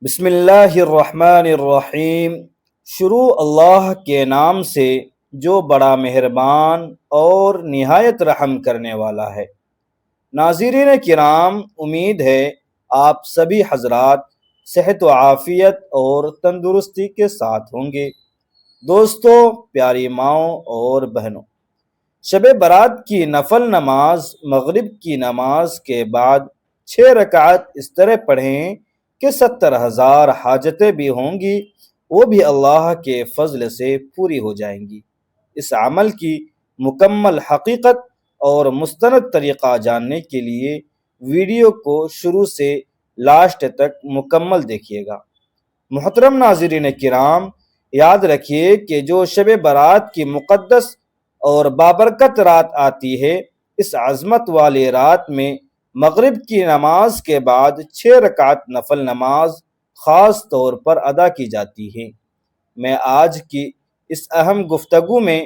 بسم اللہ الرحمن الرحیم۔ شروع اللہ کے نام سے جو بڑا مہربان اور نہایت رحم کرنے والا ہے۔ ناظرین کرام، امید ہے آپ سبھی حضرات صحت و عافیت اور تندرستی کے ساتھ ہوں گے۔ دوستو، پیاری ماؤں اور بہنوں، شب برات کی نفل نماز مغرب کی نماز کے بعد 6 رکعت اس طرح پڑھیں کہ 70,000 حاجتیں بھی ہوں گی، وہ بھی اللہ کے فضل سے پوری ہو جائیں گی۔ اس عمل کی مکمل حقیقت اور مستند طریقہ جاننے کے لیے ویڈیو کو شروع سے لاسٹ تک مکمل دیکھیے گا۔ محترم ناظرین کرام، یاد رکھیے کہ جو شب برات کی مقدس اور بابرکت رات آتی ہے، اس عظمت والی رات میں مغرب کی نماز کے بعد 6 رکعت نفل نماز خاص طور پر ادا کی جاتی ہے۔ میں آج کی اس اہم گفتگو میں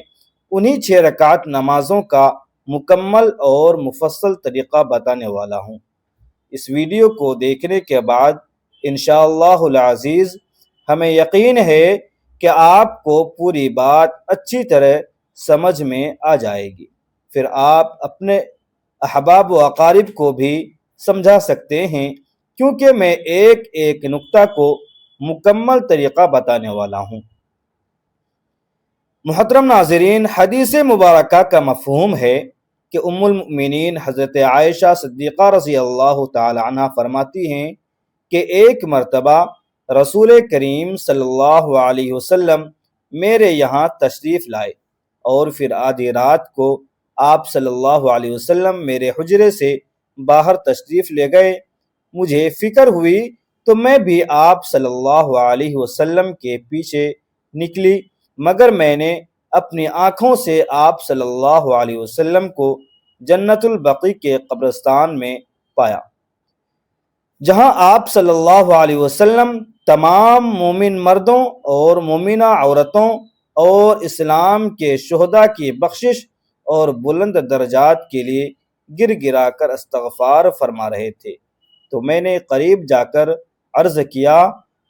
انہی 6 رکعت نمازوں کا مکمل اور مفصل طریقہ بتانے والا ہوں۔ اس ویڈیو کو دیکھنے کے بعد انشاءاللہ العزیز ہمیں یقین ہے کہ آپ کو پوری بات اچھی طرح سمجھ میں آ جائے گی، پھر آپ اپنے احباب و اقارب کو بھی سمجھا سکتے ہیں، کیونکہ میں ایک ایک نقطہ کو مکمل طریقہ بتانے والا ہوں۔ محترم ناظرین، حدیث مبارکہ کا مفہوم ہے کہ ام المؤمنین حضرت عائشہ صدیقہ رضی اللہ تعالی عنہ فرماتی ہیں کہ ایک مرتبہ رسول کریم صلی اللہ علیہ وسلم میرے یہاں تشریف لائے اور پھر آدھی رات کو آپ صلی اللہ علیہ وسلم میرے حجرے سے باہر تشریف لے گئے۔ مجھے فکر ہوئی تو میں بھی آپ صلی اللہ علیہ وسلم کے پیچھے نکلی، مگر میں نے اپنی آنکھوں سے آپ صلی اللہ علیہ وسلم کو جنت البقیع کے قبرستان میں پایا، جہاں آپ صلی اللہ علیہ وسلم تمام مومن مردوں اور مومنہ عورتوں اور اسلام کے شہداء کی بخشش اور بلند درجات کے لیے گر گرا کر استغفار فرما رہے تھے۔ تو میں نے قریب جا کر عرض کیا،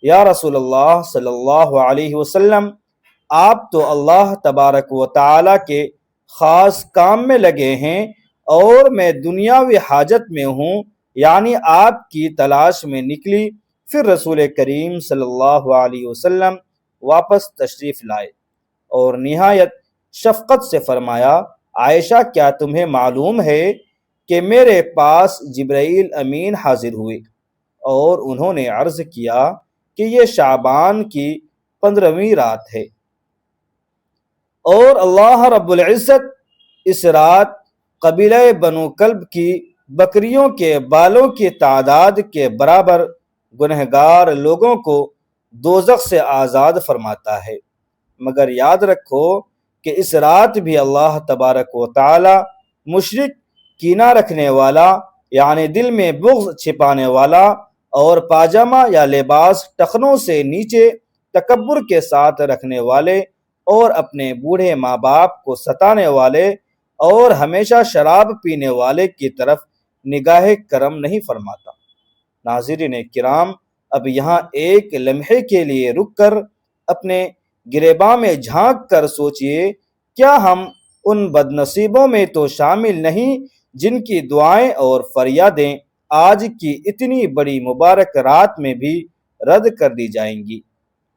یا رسول اللہ صلی اللہ علیہ وسلم، آپ تو اللہ تبارک و تعالی کے خاص کام میں لگے ہیں اور میں دنیاوی حاجت میں ہوں، یعنی آپ کی تلاش میں نکلی۔ پھر رسول کریم صلی اللہ علیہ وسلم واپس تشریف لائے اور نہایت شفقت سے فرمایا، عائشہ، کیا تمہیں معلوم ہے کہ میرے پاس جبرائیل امین حاضر ہوئے اور انہوں نے عرض کیا کہ یہ شعبان کی 15ویں رات ہے اور اللہ رب العزت اس رات قبیلہ بنو کلب کی بکریوں کے بالوں کی تعداد کے برابر گنہگار لوگوں کو دوزخ سے آزاد فرماتا ہے۔ مگر یاد رکھو کہ اس رات بھی اللہ تبارک و تعالی مشرک، کینہ رکھنے والا یعنی دل میں بغض چھپانے والا اور پاجامہ یا لباس ٹخنوں سے نیچے تکبر کے ساتھ رکھنے والے اور اپنے بوڑھے ماں باپ کو ستانے والے اور ہمیشہ شراب پینے والے کی طرف نگاہ کرم نہیں فرماتا۔ ناظرین کرام، اب یہاں ایک لمحے کے لیے رک کر اپنے گریباں میں جھانک کر سوچئے، کیا ہم ان بد نصیبوں میں تو شامل نہیں جن کی دعائیں اور فریادیں آج کی اتنی بڑی مبارک رات میں بھی رد کر دی جائیں گی؟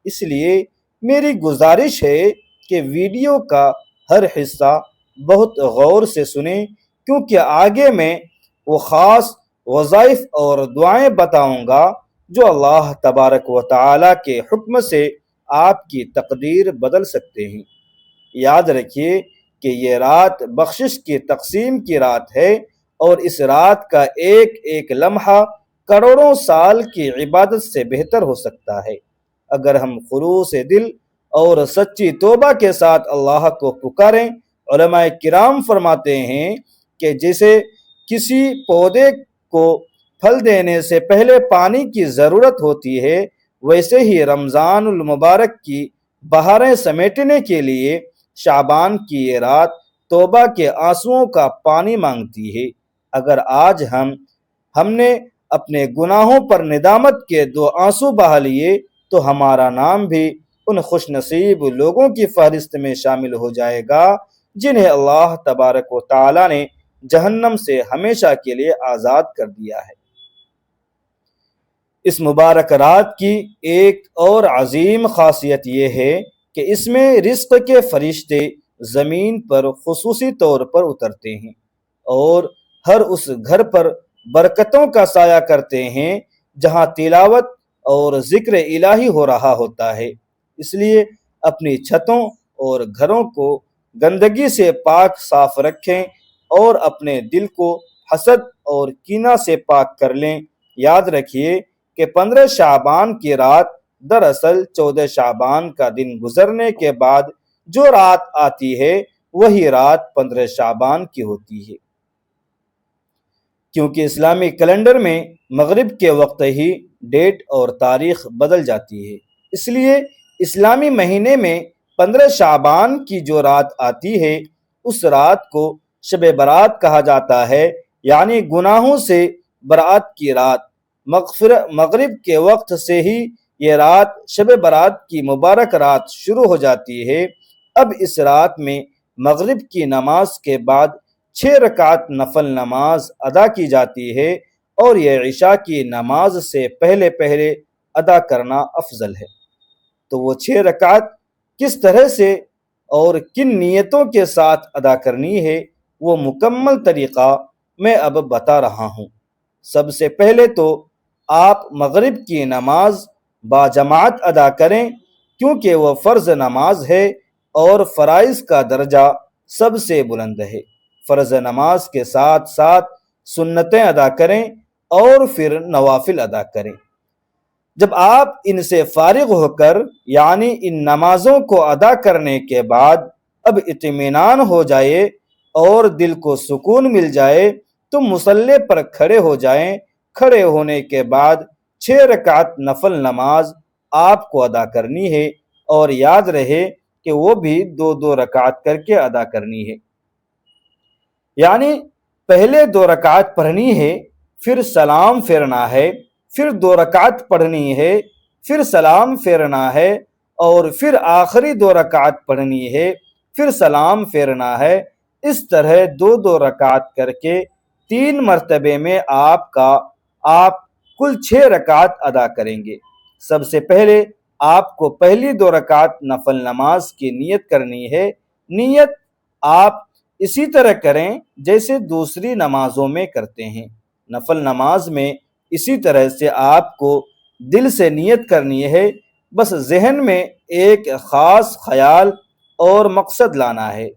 اس لیے میری گزارش ہے کہ ویڈیو کا ہر حصہ بہت غور سے سنیں، کیونکہ آگے میں وہ خاص وظائف اور دعائیں بتاؤں گا جو اللہ تبارک و تعالی کے حکم سے آپ کی تقدیر بدل سکتے ہیں۔ یاد رکھیے کہ یہ رات بخشش کی تقسیم کی رات ہے اور اس رات کا ایک ایک لمحہ کروڑوں سال کی عبادت سے بہتر ہو سکتا ہے اگر ہم خلوص دل اور سچی توبہ کے ساتھ اللہ کو پکاریں۔ علماء کرام فرماتے ہیں کہ جیسے کسی پودے کو پھل دینے سے پہلے پانی کی ضرورت ہوتی ہے، ویسے ہی رمضان المبارک کی بہاریں سمیٹنے کے لیے شعبان کی یہ رات توبہ کے آنسوؤں کا پانی مانگتی ہے۔ اگر آج ہم نے اپنے گناہوں پر ندامت کے 2 آنسو بہا لیے تو ہمارا نام بھی ان خوش نصیب لوگوں کی فہرست میں شامل ہو جائے گا جنہیں اللہ تبارک و تعالی نے جہنم سے ہمیشہ کے لیے آزاد کر دیا ہے۔ اس مبارک رات کی ایک اور عظیم خاصیت یہ ہے کہ اس میں رزق کے فرشتے زمین پر خصوصی طور پر اترتے ہیں اور ہر اس گھر پر برکتوں کا سایہ کرتے ہیں جہاں تلاوت اور ذکر الہی ہو رہا ہوتا ہے۔ اس لیے اپنی چھتوں اور گھروں کو گندگی سے پاک صاف رکھیں اور اپنے دل کو حسد اور کینہ سے پاک کر لیں۔ یاد رکھیے کہ 15 شعبان کی رات دراصل 14 شعبان کا دن گزرنے کے بعد جو رات آتی ہے وہی رات 15 شعبان کی ہوتی ہے، کیونکہ اسلامی کیلنڈر میں مغرب کے وقت ہی ڈیٹ اور تاریخ بدل جاتی ہے۔ اس لیے اسلامی مہینے میں 15 شعبان کی جو رات آتی ہے اس رات کو شب برات کہا جاتا ہے، یعنی گناہوں سے برات کی رات۔ مغرب کے وقت سے ہی یہ رات شب برات کی مبارک رات شروع ہو جاتی ہے۔ اب اس رات میں مغرب کی نماز کے بعد 6 رکعت نفل نماز ادا کی جاتی ہے اور یہ عشاء کی نماز سے پہلے پہلے ادا کرنا افضل ہے۔ تو وہ 6 رکعت کس طرح سے اور کن نیتوں کے ساتھ ادا کرنی ہے وہ مکمل طریقہ میں اب بتا رہا ہوں۔ سب سے پہلے تو آپ مغرب کی نماز باجماعت ادا کریں، کیونکہ وہ فرض نماز ہے اور فرائض کا درجہ سب سے بلند ہے۔ فرض نماز کے ساتھ ساتھ سنتیں ادا کریں اور پھر نوافل ادا کریں۔ جب آپ ان سے فارغ ہو کر یعنی ان نمازوں کو ادا کرنے کے بعد اب اطمینان ہو جائے اور دل کو سکون مل جائے تو مصلی پر کھڑے ہو جائیں۔ کھڑے ہونے کے بعد 6 رکعت نفل نماز آپ کو ادا کرنی ہے اور یاد رہے کہ وہ بھی 2 رکعت کر کے ادا کرنی ہے، یعنی پہلے 2 رکعت پڑھنی ہے، پھر سلام پھیرنا ہے، پھر 2 رکعت پڑھنی ہے، پھر سلام پھیرنا ہے اور پھر آخری 2 رکعت پڑھنی ہے، پھر سلام پھیرنا ہے۔ اس طرح 2 رکعت کر کے 3 مرتبے میں آپ کل 6 رکعت ادا کریں گے۔ سب سے پہلے آپ کو پہلی 2 رکعت نفل نماز کی نیت کرنی ہے۔ نیت آپ اسی طرح کریں جیسے دوسری نمازوں میں کرتے ہیں۔ نفل نماز میں اسی طرح سے آپ کو دل سے نیت کرنی ہے، بس ذہن میں ایک خاص خیال اور مقصد لانا ہے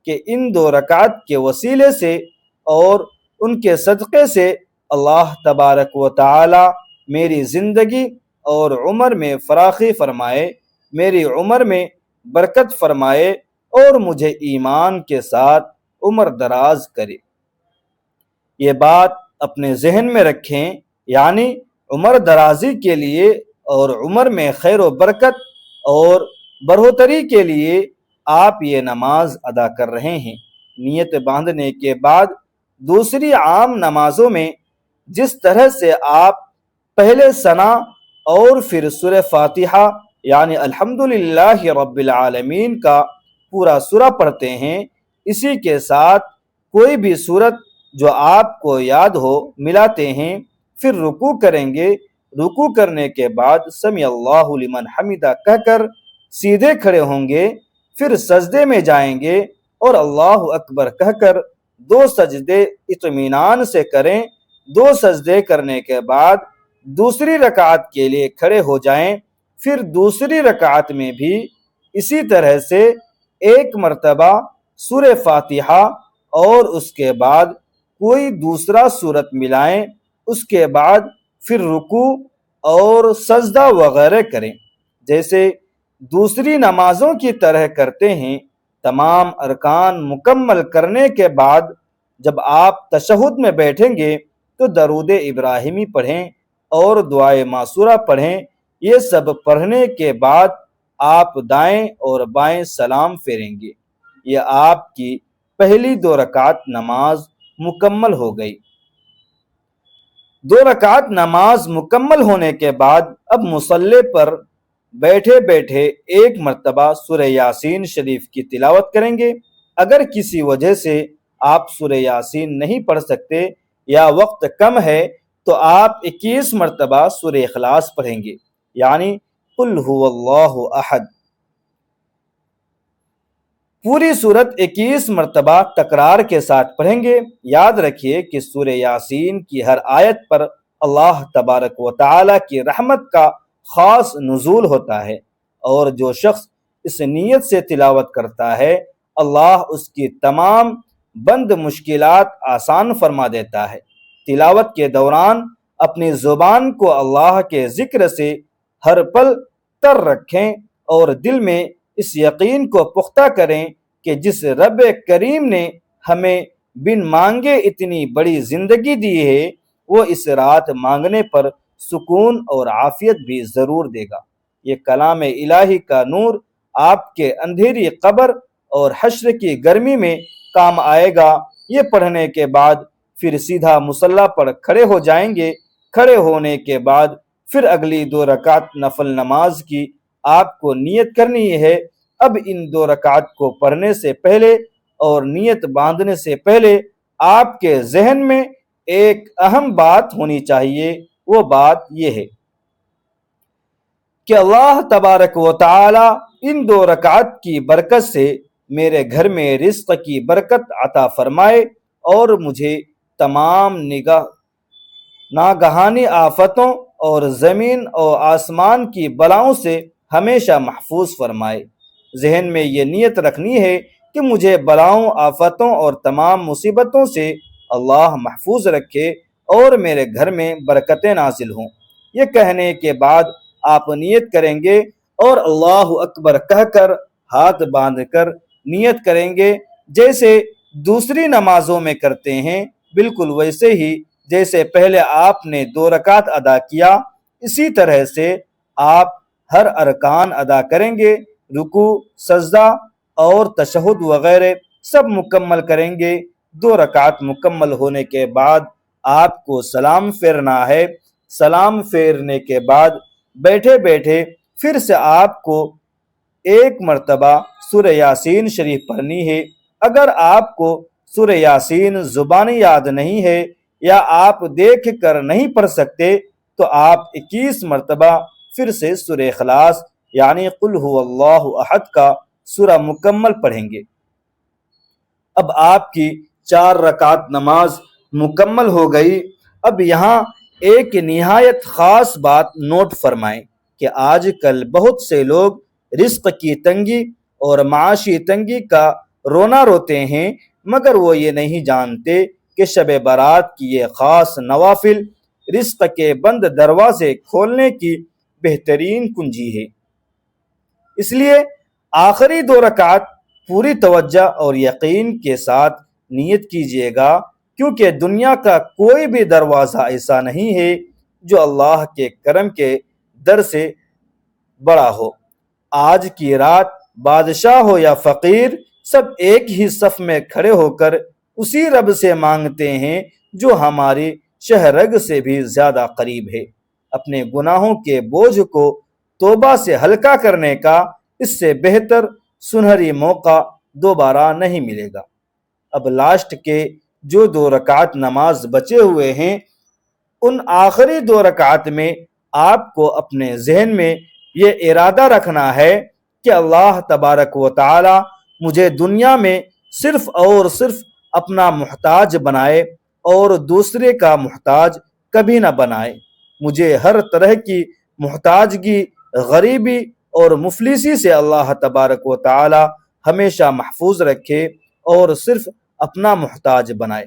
کہ ان 2 رکعت کے وسیلے سے اور ان کے صدقے سے اللہ تبارک و تعالی میری زندگی اور عمر میں فراخی فرمائے، میری عمر میں برکت فرمائے اور مجھے ایمان کے ساتھ عمر دراز کرے۔ یہ بات اپنے ذہن میں رکھیں، یعنی عمر درازی کے لیے اور عمر میں خیر و برکت اور بڑھوتری کے لیے آپ یہ نماز ادا کر رہے ہیں۔ نیت باندھنے کے بعد دوسری عام نمازوں میں جس طرح سے آپ پہلے ثنا اور پھر سورہ فاتحہ یعنی الحمدللہ رب العالمین کا پورا سورہ پڑھتے ہیں، اسی کے ساتھ کوئی بھی سورت جو آپ کو یاد ہو ملاتے ہیں، پھر رکوع کریں گے۔ رکوع کرنے کے بعد سمیع اللہ لمن حمدہ کہہ کر سیدھے کھڑے ہوں گے، پھر سجدے میں جائیں گے اور اللہ اکبر کہہ کر 2 سجدے اطمینان سے کریں۔ 2 سجدے کرنے کے بعد دوسری رکعت کے لیے کھڑے ہو جائیں، پھر دوسری رکعت میں بھی اسی طرح سے 1 مرتبہ سورہ فاتحہ اور اس کے بعد کوئی دوسرا سورت ملائیں، اس کے بعد پھر رکوع اور سجدہ وغیرہ کریں جیسے دوسری نمازوں کی طرح کرتے ہیں۔ تمام ارکان مکمل کرنے کے بعد جب آپ تشہد میں بیٹھیں گے تو درود ابراہیمی پڑھیں اور دعائے معصورہ پڑھیں۔ یہ سب پڑھنے کے بعد آپ دائیں اور بائیں سلام پھیریں گے۔ یہ آپ کی پہلی 2 رکعت نماز مکمل ہو گئی۔ دو رکعت نماز مکمل ہونے کے بعد اب مصلی پر بیٹھے بیٹھے ایک مرتبہ سورہ یاسین شریف کی تلاوت کریں گے۔ اگر کسی وجہ سے آپ سورہ یاسین نہیں پڑھ سکتے یا وقت کم ہے تو آپ 21 مرتبہ سورہ اخلاص پڑھیں گے، یعنی قل هو اللہ احد۔ پوری صورت 21 مرتبہ تکرار کے ساتھ پڑھیں گے۔ یاد رکھیے کہ سورہ یاسین کی ہر آیت پر اللہ تبارک و تعالی کی رحمت کا خاص نزول ہوتا ہے، اور جو شخص اس نیت سے تلاوت کرتا ہے اللہ اس کی تمام بند مشکلات آسان فرما دیتا ہے۔ تلاوت کے دوران اپنی زبان کو اللہ کے ذکر سے ہر پل تر رکھیں اور دل میں اس یقین کو پختہ کریں کہ جس رب کریم نے ہمیں بن مانگے اتنی بڑی زندگی دی ہے وہ اس رات مانگنے پر سکون اور عافیت بھی ضرور دے گا۔ یہ کلام الہی کا نور آپ کے اندھیری قبر اور حشر کی گرمی میں کام آئے گا۔ یہ پڑھنے کے بعد پھر سیدھا مصلی پر کھڑے ہو جائیں گے۔ کھڑے ہونے کے بعد پھر اگلی 2 رکعت نفل نماز کی آپ کو نیت کرنی ہے۔ اب ان 2 رکعت کو پڑھنے سے پہلے اور نیت باندھنے سے پہلے آپ کے ذہن میں ایک اہم بات ہونی چاہیے، وہ بات یہ ہے کہ اللہ تبارک و تعالی ان 2 رکعت کی برکت سے میرے گھر میں رزق کی برکت عطا فرمائے اور مجھے تمام ناگہانی آفتوں اور زمین اور آسمان کی بلاؤں سے ہمیشہ محفوظ فرمائے۔ ذہن میں یہ نیت رکھنی ہے کہ مجھے بلاؤں، آفتوں اور تمام مصیبتوں سے اللہ محفوظ رکھے اور میرے گھر میں برکتیں نازل ہوں۔ یہ کہنے کے بعد آپ نیت کریں گے اور اللہ اکبر کہہ کر ہاتھ باندھ کر نیت کریں گے جیسے دوسری نمازوں میں کرتے ہیں، بالکل ویسے ہی جیسے پہلے آپ نے 2 رکعت ادا کیا، اسی طرح سے آپ ہر ارکان ادا کریں گے، رکوع، سجدہ اور تشہد وغیرہ سب مکمل کریں گے۔ 2 رکعت مکمل ہونے کے بعد آپ کو سلام پھیرنا ہے۔ سلام پھیرنے کے بعد بیٹھے بیٹھے پھر سے آپ کو ایک مرتبہ سورہ یاسین شریف پڑھنی ہے۔ اگر آپ کو سورہ یاسین زبانی یاد نہیں ہے یا آپ دیکھ کر نہیں پڑھ سکتے تو آپ 21 مرتبہ پھر سے سورہ اخلاص یعنی قل هو اللہ احد کا سورہ مکمل پڑھیں گے۔ اب آپ کی 4 رکعت نماز مکمل ہو گئی۔ اب یہاں ایک نہایت خاص بات نوٹ فرمائیں کہ آج کل بہت سے لوگ رزق کی تنگی اور معاشی تنگی کا رونا روتے ہیں، مگر وہ یہ نہیں جانتے کہ شب برات کی یہ خاص نوافل رزق کے بند دروازے کھولنے کی بہترین کنجی ہے۔ اس لیے آخری 2 رکعت پوری توجہ اور یقین کے ساتھ نیت کیجیے گا، کیونکہ دنیا کا کوئی بھی دروازہ ایسا نہیں ہے جو اللہ کے کرم کے در سے بڑا ہو۔ آج کی رات بادشاہ ہو یا فقیر، سب ایک ہی صف میں کھڑے ہو کر اسی رب سے مانگتے ہیں جو ہماری شہرگ سے بھی زیادہ قریب ہے۔ اپنے گناہوں کے بوجھ کو توبہ سے ہلکا کرنے کا اس سے بہتر سنہری موقع دوبارہ نہیں ملے گا۔ اب لاسٹ کے جو 2 رکعت نماز بچے ہوئے ہیں، ان آخری 2 رکعت میں آپ کو اپنے ذہن میں یہ ارادہ رکھنا ہے کہ اللہ تبارک و تعالی مجھے دنیا میں صرف اور صرف اپنا محتاج بنائے اور دوسرے کا محتاج کبھی نہ بنائے۔ مجھے ہر طرح کی محتاجگی، غریبی اور مفلسی سے اللہ تبارک و تعالی ہمیشہ محفوظ رکھے اور صرف اپنا محتاج بنائے،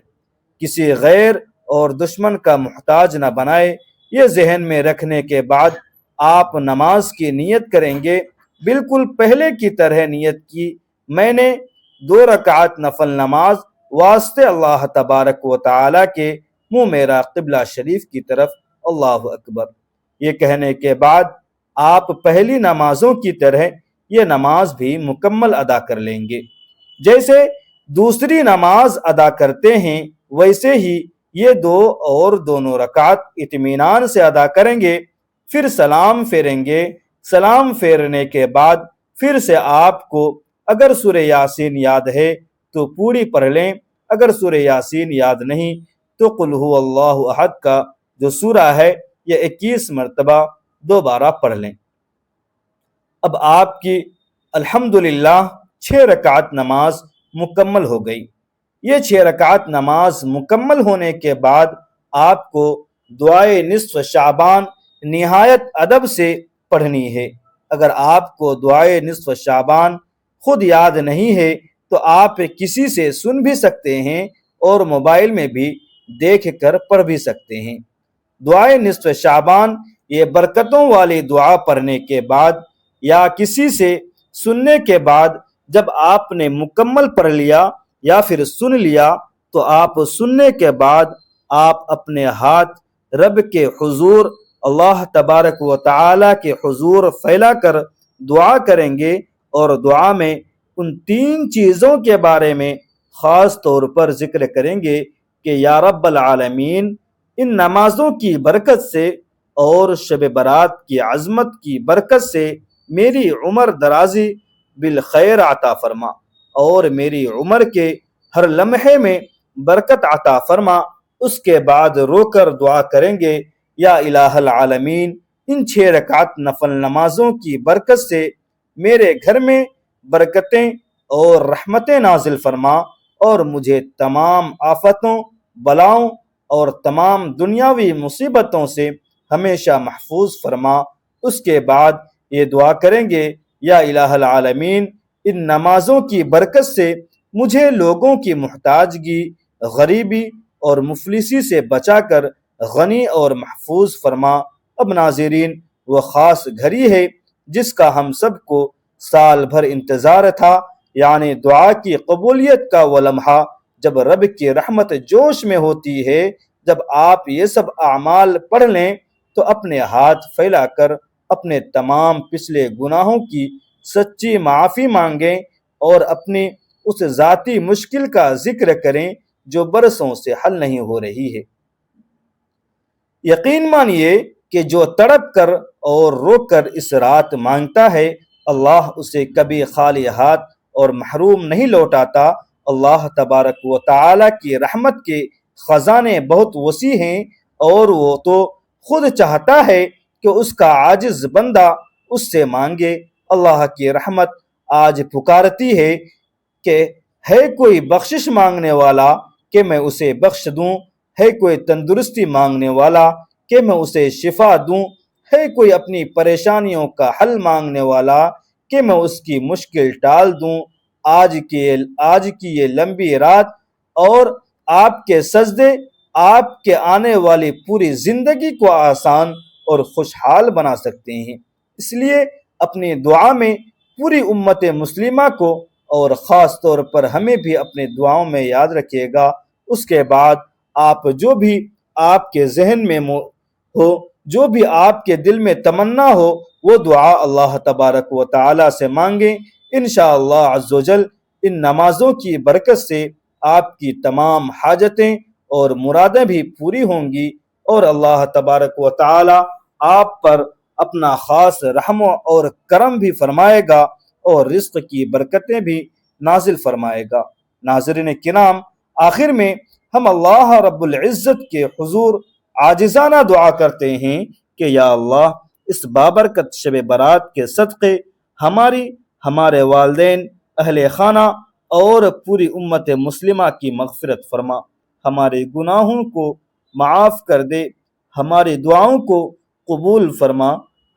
کسی غیر اور دشمن کا محتاج نہ بنائے۔ یہ ذہن میں رکھنے کے بعد آپ نماز کی نیت کریں گے، بالکل پہلے کی طرح نیت کی میں نے 2 رکعت نفل نماز واسطے اللہ تبارک و تعالی کے منہ میرا قبلہ شریف کی طرف، اللہ اکبر۔ یہ کہنے کے بعد آپ پہلی نمازوں کی طرح یہ نماز بھی مکمل ادا کر لیں گے۔ جیسے دوسری نماز ادا کرتے ہیں ویسے ہی یہ دونوں رکعت اطمینان سے ادا کریں گے، پھر سلام پھیریں گے۔ سلام پھیرنے کے بعد پھر سے آپ کو اگر سورہ یاسین یاد ہے تو پوری پڑھ لیں، اگر سورہ یاسین یاد نہیں تو قل هو اللہ احد کا جو سورہ ہے یہ 21 مرتبہ دوبارہ پڑھ لیں۔ اب آپ کی الحمدللہ 6 رکعت نماز مکمل ہو گئی۔ یہ 6 رکعت نماز مکمل ہونے کے بعد آپ کو دعائے نصف شعبان نہایت ادب سے پڑھنی ہے۔ اگر آپ کو دعائے نصف شعبان خود یاد نہیں ہے تو آپ کسی سے سن بھی سکتے ہیں اور موبائل میں بھی دیکھ کر پڑھ بھی سکتے ہیں۔ دعائے نصف شعبان یہ برکتوں والی دعا پڑھنے کے بعد یا کسی سے سننے کے بعد جب آپ نے مکمل پڑھ لیا یا پھر سن لیا تو آپ سننے کے بعد آپ اپنے ہاتھ رب کے حضور اللہ تبارک و تعالی کے حضور پھیلا کر دعا کریں گے، اور دعا میں ان 3 چیزوں کے بارے میں خاص طور پر ذکر کریں گے کہ یا رب العالمین، ان نمازوں کی برکت سے اور شب برات کی عظمت کی برکت سے میری عمر درازی بالخیر عطا فرما، اور میری عمر کے ہر لمحے میں برکت عطا فرما۔ اس کے بعد رو کر دعا کریں گے یا الہ العالمین، ان 6 رکعت نفل نمازوں کی برکت سے میرے گھر میں برکتیں اور رحمتیں نازل فرما، اور مجھے تمام آفتوں، بلاؤں اور تمام دنیاوی مصیبتوں سے ہمیشہ محفوظ فرما۔ اس کے بعد یہ دعا کریں گے یا الہ العالمین، ان نمازوں کی برکت سے مجھے لوگوں کی محتاجگی، غریبی اور مفلسی سے بچا کر غنی اور محفوظ فرما۔ اب ناظرین، وہ خاص گھڑی ہے جس کا ہم سب کو سال بھر انتظار تھا، یعنی دعا کی قبولیت کا وہ لمحہ جب رب کی رحمت جوش میں ہوتی ہے۔ جب آپ یہ سب اعمال پڑھ لیں تو اپنے ہاتھ پھیلا کر اپنے تمام پچھلے گناہوں کی سچی معافی مانگیں اور اپنی اس ذاتی مشکل کا ذکر کریں جو برسوں سے حل نہیں ہو رہی ہے۔ یقین مانیے کہ جو تڑپ کر اور رو کر اس رات مانگتا ہے، اللہ اسے کبھی خالی ہاتھ اور محروم نہیں لوٹاتا۔ اللہ تبارک و تعالی کی رحمت کے خزانے بہت وسیع ہیں، اور وہ تو خود چاہتا ہے کہ اس کا عاجز بندہ اس سے مانگے۔ اللہ کی رحمت آج پکارتی ہے کہ ہے کوئی بخشش مانگنے والا کہ میں اسے بخش دوں، ہے کوئی تندرستی مانگنے والا کہ میں اسے شفا دوں، ہے کوئی اپنی پریشانیوں کا حل مانگنے والا کہ میں اس کی مشکل ٹال دوں۔ آج کی یہ لمبی رات اور آپ کے سجدے آپ کے آنے والی پوری زندگی کو آسان اور خوشحال بنا سکتے ہیں۔ اس لیے اپنی دعا میں پوری امت مسلمہ کو اور خاص طور پر ہمیں بھی اپنے دعاؤں میں یاد رکھیے گا۔ اس کے بعد آپ جو بھی آپ کے ذہن میں ہو، جو بھی آپ کے دل میں تمنا ہو، وہ دعا اللہ تبارک و تعالی سے مانگیں۔ انشاءاللہ عز و جل ان نمازوں کی برکت سے آپ کی تمام حاجتیں اور مرادیں بھی پوری ہوں گی، اور اللہ تبارک و تعالی آپ پر اپنا خاص رحم اور کرم بھی فرمائے گا اور رزق کی برکتیں بھی نازل فرمائے گا۔ ناظرین کرام، آخر میں ہم اللہ رب العزت کے حضور عاجزانہ دعا کرتے ہیں کہ یا اللہ، اس بابرکت شب برات کے صدقے ہمارے والدین، اہل خانہ اور پوری امت مسلمہ کی مغفرت فرما، ہمارے گناہوں کو معاف کر دے، ہماری دعاؤں کو قبول فرما،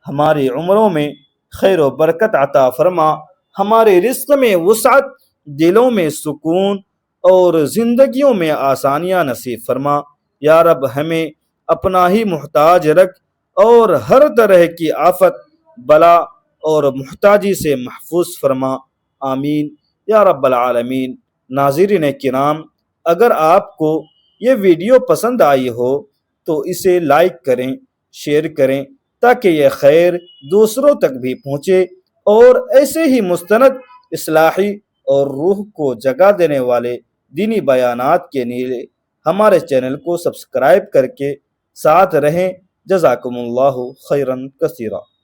ہماری عمروں میں خیر و برکت عطا فرما، ہمارے رزق میں وسعت، دلوں میں سکون اور زندگیوں میں آسانیاں نصیب فرما۔ یا رب، ہمیں اپنا ہی محتاج رکھ اور ہر طرح کی آفت، بلا اور محتاجی سے محفوظ فرما، آمین یا رب العالمین۔ ناظرین کرام، اگر آپ کو یہ ویڈیو پسند آئی ہو تو اسے لائک کریں، شیئر کریں تاکہ یہ خیر دوسروں تک بھی پہنچے، اور ایسے ہی مستند، اصلاحی اور روح کو جگا دینے والے دینی بیانات کے لیے ہمارے چینل کو سبسکرائب کر کے ساتھ رہیں۔ جزاکم اللہ خیرن کثیرا۔